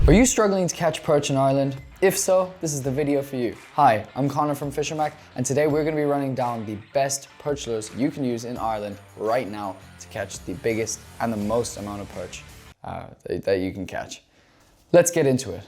Are you struggling to catch perch in Ireland? If so, this is the video for you. Hi, I'm Connor from Fishermac, and today we're going to be running down the best perch lures you can use in Ireland right now to catch the biggest and the most amount of perch that you can catch. Let's get into it.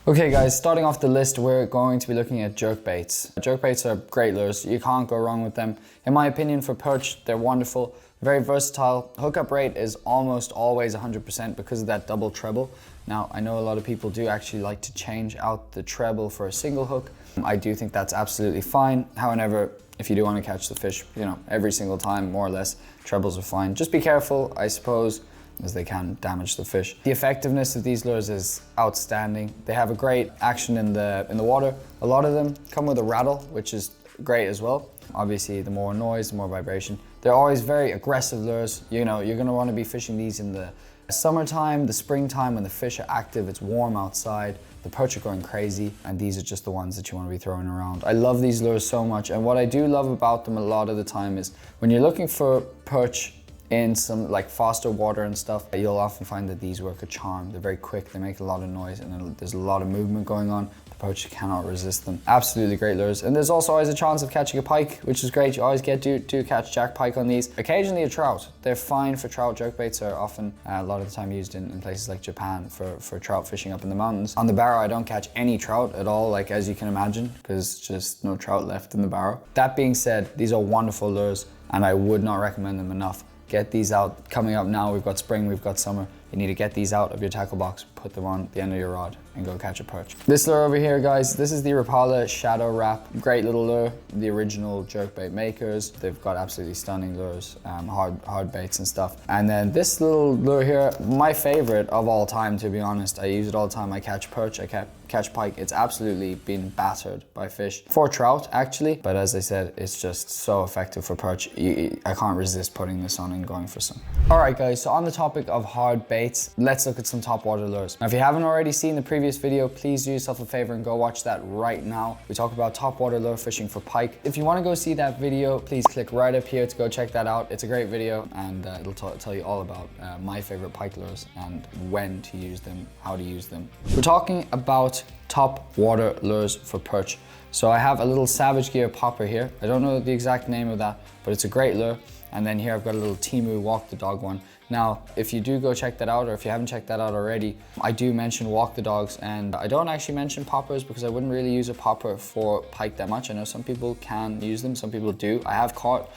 Okay guys, starting off the list, we're going to be looking at jerkbaits. Jerkbaits are great lures, you can't go wrong with them. In my opinion, for perch, they're wonderful, very versatile. Hookup rate is almost always 100% because of that double treble. Now, I know a lot of people do actually like to change out the treble for a single hook. I do think that's absolutely fine. However, if you do want to catch the fish, every single time, more or less, trebles are fine. Just be careful, I suppose, as they can damage the fish. The effectiveness of these lures is outstanding. They have a great action in the water. A lot of them come with a rattle, which is great as well. Obviously, the more noise, the more vibration. They're always very aggressive lures. You're gonna wanna be fishing these in the summertime, the springtime, when the fish are active, it's warm outside, the perch are going crazy, and these are just the ones that you wanna be throwing around. I love these lures so much, and what I do love about them a lot of the time is when you're looking for perch in some like faster water and stuff, you'll often find that these work a charm. They're very quick, they make a lot of noise, and there's a lot of movement going on. The perch cannot resist them. Absolutely great lures. And there's also always a chance of catching a pike, which is great. You always do catch jack pike on these. Occasionally a trout. They're fine for trout. Jerkbaits are often a lot of the time used in places like Japan for trout fishing up in the mountains. On the barrow, I don't catch any trout at all, like as you can imagine, because just no trout left in the barrow. That being said, these are wonderful lures, and I would not recommend them enough. Get these out. Coming up now, we've got spring, we've got summer. You need to get these out of your tackle box, put them on the end of your rod, and go catch a perch. This lure over here, guys, this is the Rapala Shadow Wrap. Great little lure, the original jerkbait makers. They've got absolutely stunning lures, hard baits and stuff. And then this little lure here, my favorite of all time, to be honest. I use it all the time. I catch perch, I catch pike. It's absolutely been battered by fish. For trout, actually, but as I said, it's just so effective for perch. I can't resist putting this on and going for some. All right, guys, so on the topic of hard baits, let's look at some topwater lures. Now, if you haven't already seen the previous video, please do yourself a favor and go watch that right now. We talk about topwater lure fishing for pike. If you want to go see that video, please click right up here to go check that out. It's a great video, and it'll tell you all about my favorite pike lures and when to use them, how to use them. We're talking about topwater lures for perch. So I have a little Savage Gear popper here. I don't know the exact name of that, but it's a great lure. And then here I've got a little Temu Walk the Dog one. Now, if you do go check that out, or if you haven't checked that out already, I do mention Walk the Dogs, and I don't actually mention poppers because I wouldn't really use a popper for pike that much. I know some people can use them, some people do. I have caught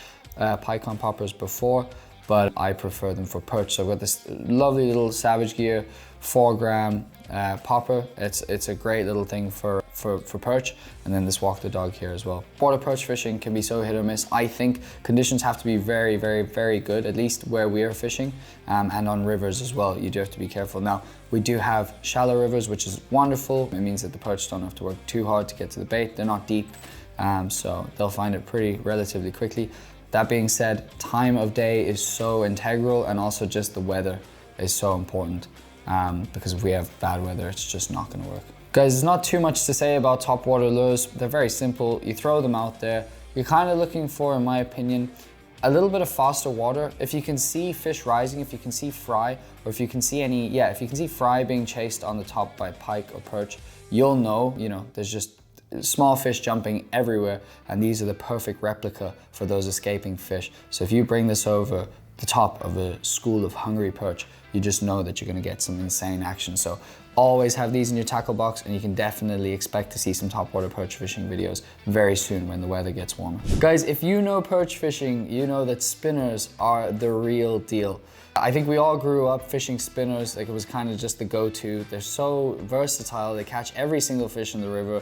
pike on poppers before, but I prefer them for perch. So I've got this lovely little Savage Gear 4-gram popper. It's a great little thing for perch, and then this Walk the Dog here as well. Water perch fishing can be so hit or miss. I think conditions have to be very, very, very good, at least where we are fishing, and on rivers as well. You do have to be careful. Now, we do have shallow rivers, which is wonderful. It means that the perch don't have to work too hard to get to the bait. They're not deep, so they'll find it relatively quickly. That being said, time of day is so integral, and also just the weather is so important, because if we have bad weather, it's just not gonna work. Guys, there's not too much to say about topwater lures. They're very simple. You throw them out there. You're kind of looking for, in my opinion, a little bit of faster water. If you can see fish rising, if you can see fry, or if you can see if you can see fry being chased on the top by pike or perch, you'll know, there's just small fish jumping everywhere, and these are the perfect replica for those escaping fish. So if you bring this over the top of a school of hungry perch, you just know that you're gonna get some insane action. So always have these in your tackle box, and you can definitely expect to see some topwater perch fishing videos very soon when the weather gets warmer. Guys, if you know perch fishing, you know that spinners are the real deal. I think we all grew up fishing spinners, like it was kind of just the go-to. They're so versatile, they catch every single fish in the river.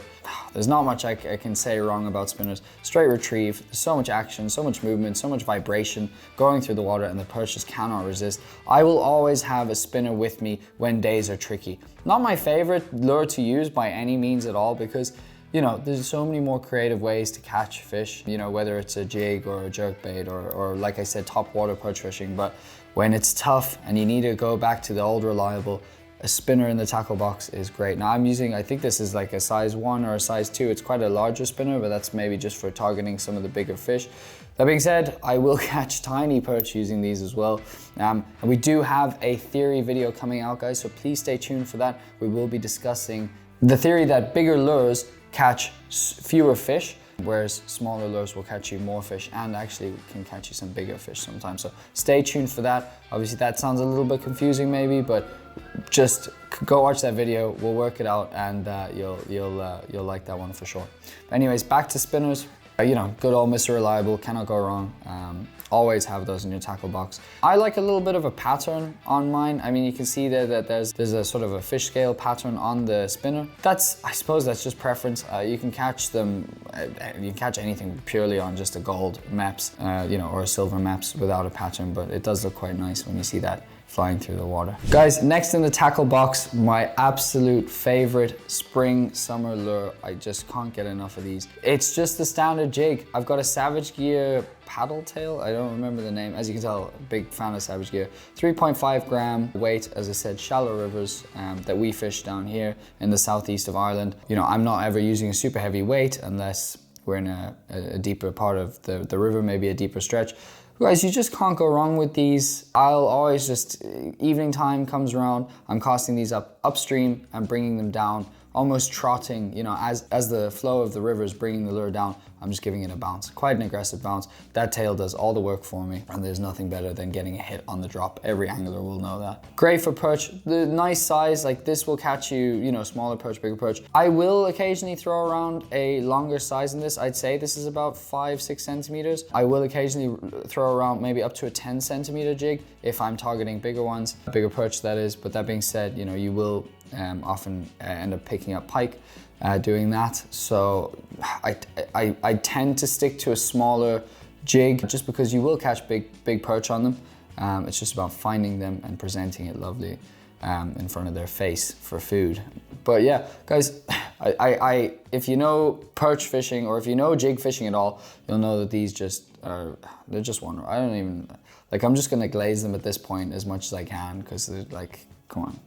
There's not much I can say wrong about spinners. Straight retrieve, there's so much action, so much movement, so much vibration going through the water, and the perch just cannot resist. I will always have a spinner with me when days are tricky. Not my favorite lure to use by any means at all, because there's so many more creative ways to catch fish, whether it's a jig or a jerkbait or like I said, topwater perch fishing. But when it's tough and you need to go back to the old reliable, a spinner in the tackle box is great. Now I'm using, I think this is like a size 1 or a size 2. It's quite a larger spinner, but that's maybe just for targeting some of the bigger fish. That being said, I will catch tiny perch using these as well. And we do have a theory video coming out, guys, so please stay tuned for that. We will be discussing the theory that bigger lures catch fewer fish, whereas smaller lures will catch you more fish and actually can catch you some bigger fish sometimes. So stay tuned for that. Obviously that sounds a little bit confusing maybe, but just go watch that video. We'll work it out, and you'll like that one for sure. But anyways, back to spinners. You know, good old Mr. Reliable, cannot go wrong. Always have those in your tackle box. I like a little bit of a pattern on mine. I mean, you can see there that there's a sort of a fish scale pattern on the spinner. I suppose that's just preference. You can catch them, you can catch anything purely on just a gold Meps, you know, or a silver Meps without a pattern, but it does look quite nice when you see that flying through the water. Guys, next in the tackle box, my absolute favorite spring summer lure. I just can't get enough of these. It's just the standard jig. I've got a Savage Gear paddle tail. I don't remember the name. As you can tell, big fan of Savage Gear. 3.5 gram weight, as I said, shallow rivers that we fish down here in the southeast of Ireland. You know, I'm not ever using a super heavy weight unless we're in a deeper part of the river, maybe a deeper stretch. Guys, you just can't go wrong with these. I'll always just, evening time comes around, I'm casting these upstream and bringing them down, almost trotting, you know, as the flow of the river is bringing the lure down, I'm just giving it a bounce, quite an aggressive bounce. That tail does all the work for me, and there's nothing better than getting a hit on the drop. Every angler will know that. Great for perch, the nice size, like this will catch you, you know, smaller perch, bigger perch. I will occasionally throw around a longer size than this. I'd say this is about 5-6 centimeters. I will occasionally throw around maybe up to a 10 centimeter jig if I'm targeting bigger ones, bigger perch that is. But that being said, you know, you will often end up picking up pike doing that. So I tend to stick to a smaller jig just because you will catch big perch on them. It's just about finding them and presenting it lovely in front of their face for food. But yeah, guys, if you know perch fishing or if you know jig fishing at all, you'll know that these they're just wonderful. I don't even, like, I'm just gonna glaze them at this point as much as I can because they're like, come on.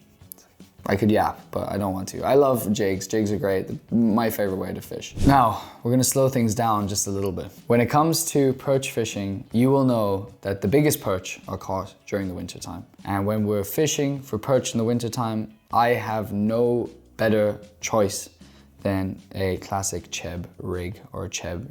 I could yap, but I don't want to. I love jigs. Jigs are great. My favorite way to fish. Now, we're gonna slow things down just a little bit. When it comes to perch fishing, you will know that the biggest perch are caught during the winter time. And when we're fishing for perch in the winter time, I have no better choice than a classic Cheb rig or Cheb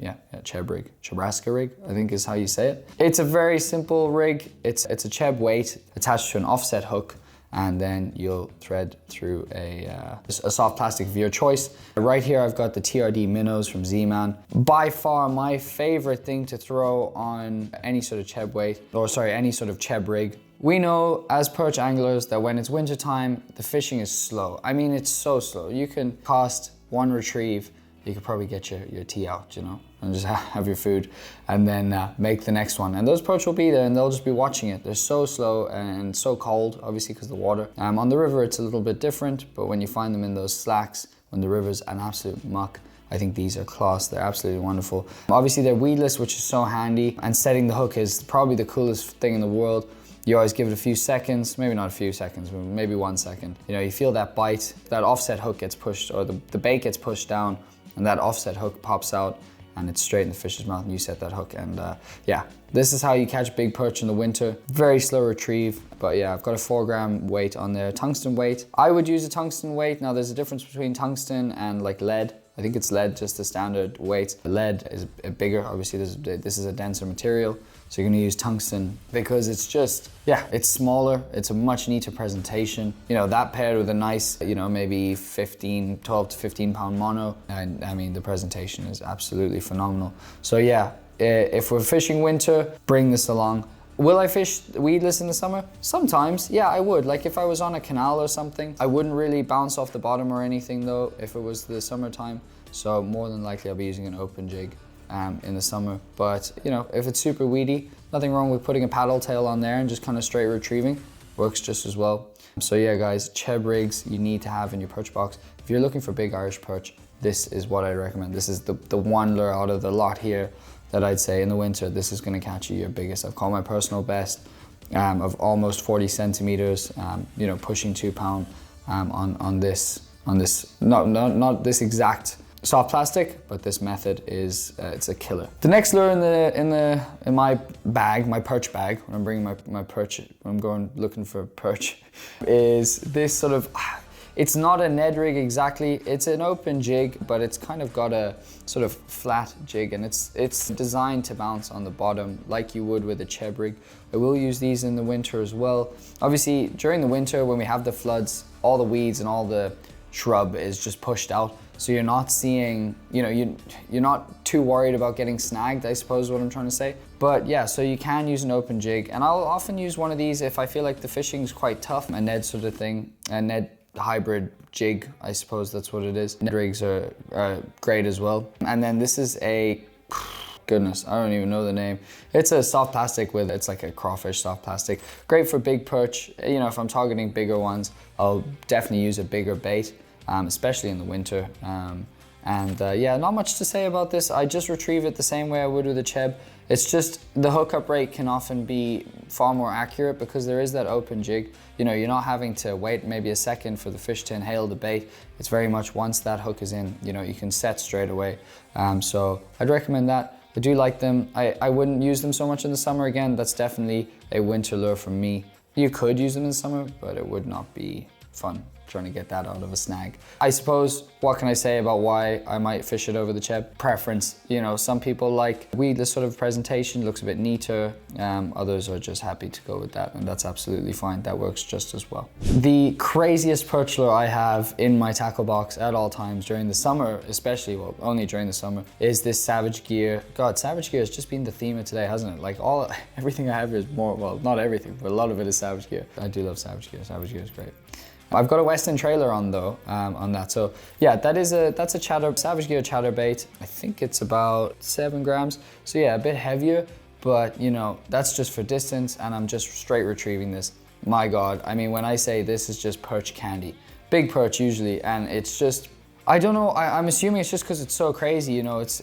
rig. Chebraska rig, I think is how you say it. It's a very simple rig. It's a Cheb weight attached to an offset hook, and then you'll thread through a soft plastic of your choice. Right here I've got the TRD minnows from Z-Man. By far my favorite thing to throw on any sort of Cheb weight, or sorry, any sort of Cheb rig. We know as perch anglers that when it's winter time, the fishing is slow. I mean, it's so slow. You can cast one retrieve, you could probably get your tee out, you know, and just have your food, and then make the next one. And those perch will be there and they'll just be watching it. They're so slow and so cold, obviously because of the water. On the river, it's a little bit different, but when you find them in those slacks, when the river's an absolute muck, I think these are class. They're absolutely wonderful. Obviously they're weedless, which is so handy, and setting the hook is probably the coolest thing in the world. You always give it a few seconds, maybe not a few seconds, but maybe 1 second. You know, you feel that bite, that offset hook gets pushed, or the bait gets pushed down, and that offset hook pops out, and it's straight in the fish's mouth, and you set that hook. And yeah, this is how you catch big perch in the winter. Very slow retrieve, but yeah, I've got a 4 gram weight on there, tungsten weight. I would use a tungsten weight. Now there's a difference between tungsten and like lead. I think it's lead, just the standard weight. Lead is bigger, obviously this is a denser material, so you're gonna use tungsten because it's just, yeah, it's smaller, it's a much neater presentation. You know, that paired with a nice, you know, maybe 12 to 15 pound mono, and I mean, the presentation is absolutely phenomenal. So yeah, if we're fishing winter, bring this along. Will I fish weedless in the summer? Sometimes, yeah, I would. Like if I was on a canal or something, I wouldn't really bounce off the bottom or anything though, if it was the summertime. So more than likely I'll be using an open jig in the summer. But you know, if it's super weedy, nothing wrong with putting a paddle tail on there and just kind of straight retrieving. Works just as well. So yeah guys, Cheb rigs you need to have in your perch box. If you're looking for big Irish perch, this is what I recommend. This is the one lure out of the lot here that I'd say in the winter, this is gonna catch you your biggest. I've caught my personal best of almost 40 centimeters, you know, pushing 2 pound on this, not this exact soft plastic, but this method is it's a killer. The next lure in my bag, my perch bag, when I'm bringing my perch, when I'm going looking for perch, is this sort of, it's not a Ned Rig exactly, it's an open jig, but it's kind of got a sort of flat jig, and it's designed to bounce on the bottom like you would with a Cheb Rig. I will use these in the winter as well. Obviously during the winter when we have the floods, all the weeds and all the shrub is just pushed out. So you're not seeing, you know, you're not too worried about getting snagged, I suppose is what I'm trying to say. But yeah, so you can use an open jig, and I'll often use one of these if I feel like the fishing is quite tough, a Ned sort of thing, a Ned hybrid jig, I suppose that's what it is. Ned rigs are great as well. And then this is a, goodness, I don't even know the name. It's a soft plastic with, it's like a crawfish soft plastic. Great for big perch. You know, if I'm targeting bigger ones, I'll definitely use a bigger bait. Especially in the winter. Yeah, not much to say about this. I just retrieve it the same way I would with a Cheb. It's just the hookup rate can often be far more accurate because there is that open jig. You know, you're not having to wait maybe a second for the fish to inhale the bait. It's very much once that hook is in, you know, you can set straight away. So I'd recommend that. I do like them. I wouldn't use them so much in the summer. Again, that's definitely a winter lure for me. You could use them in the summer, but it would not be fun trying to get that out of a snag. I suppose, what can I say about why I might fish it over the Cheb? Preference. You know, some people like weedless sort of presentation, looks a bit neater. Others are just happy to go with that, and that's absolutely fine. That works just as well. The craziest perch lure I have in my tackle box at all times during the summer, especially, well, only during the summer, is this Savage Gear. God, Savage Gear has just been the theme of today, hasn't it? Like everything I have is more, well, not everything, but a lot of it is Savage Gear. I do love Savage Gear. Savage Gear is great. I've got a Western trailer on though, on that. So yeah, that's a Savage Gear Chatterbait. I think it's about 7 grams. So yeah, a bit heavier, but you know, that's just for distance, and I'm just straight retrieving this. My God, I mean, when I say this is just perch candy, big perch usually, and it's just, I don't know, I'm assuming it's just because it's so crazy, you know, it's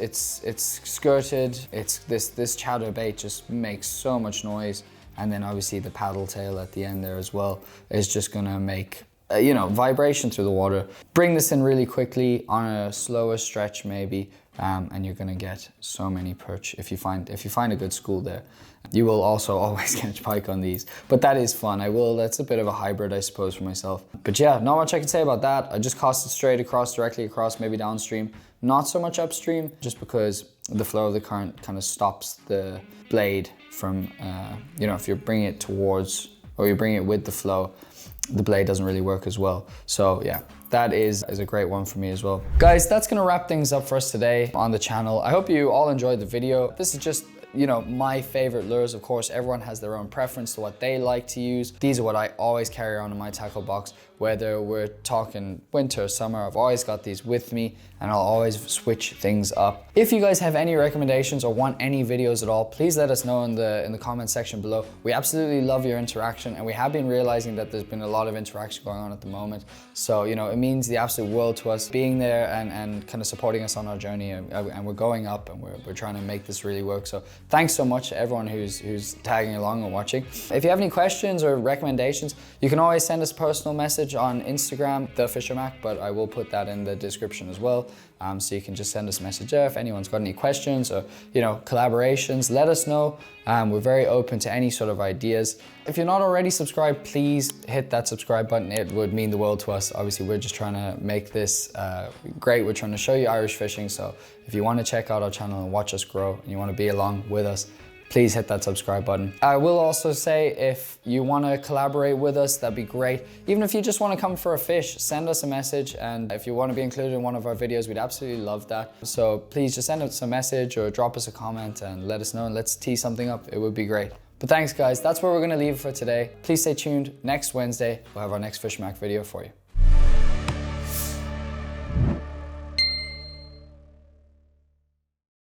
skirted, it's this chatterbait just makes so much noise. And then obviously the paddle tail at the end there as well is just gonna make, you know, vibration through the water. Bring this in really quickly on a slower stretch maybe, and you're gonna get so many perch if you find a good school there. You will also always catch pike on these, but that is fun. That's a bit of a hybrid, I suppose, for myself. But yeah, not much I can say about that. I just cast it straight across, directly across, maybe downstream. Not so much upstream, just because the flow of the current kind of stops the blade from, you know, if you're bringing it towards, or you're bringing it with the flow, the blade doesn't really work as well. So yeah, that is a great one for me as well. Guys, that's gonna wrap things up for us today on the channel. I hope you all enjoyed the video. This is just, you know, my favorite lures. Of course, everyone has their own preference to what they like to use. These are what I always carry around in my tackle box, whether we're talking winter or summer. I've always got these with me, and I'll always switch things up. If you guys have any recommendations or want any videos at all, please let us know in the comment section below. We absolutely love your interaction, and we have been realizing that there's been a lot of interaction going on at the moment. So, you know, it means the absolute world to us being there and kind of supporting us on our journey, and we're going up, and we're trying to make this really work. So thanks so much to everyone who's tagging along and watching. If you have any questions or recommendations, you can always send us a personal message on Instagram, TheFisherMac, but I will put that in the description as well. So you can just send us a message there. If anyone's got any questions or, you know, collaborations, let us know. We're very open to any sort of ideas. If you're not already subscribed, please hit that subscribe button. It would mean the world to us. Obviously, we're just trying to make this great. We're trying to show you Irish fishing. So if you want to check out our channel and watch us grow, and you want to be along with us, please hit that subscribe button. I will also say, if you want to collaborate with us, that'd be great. Even if you just want to come for a fish, send us a message. And if you want to be included in one of our videos, we'd absolutely love that. So please just send us a message or drop us a comment and let us know, and let's tee something up. It would be great. But thanks guys, that's where we're going to leave it for today. Please stay tuned. Next Wednesday, we'll have our next FisherMac video for you.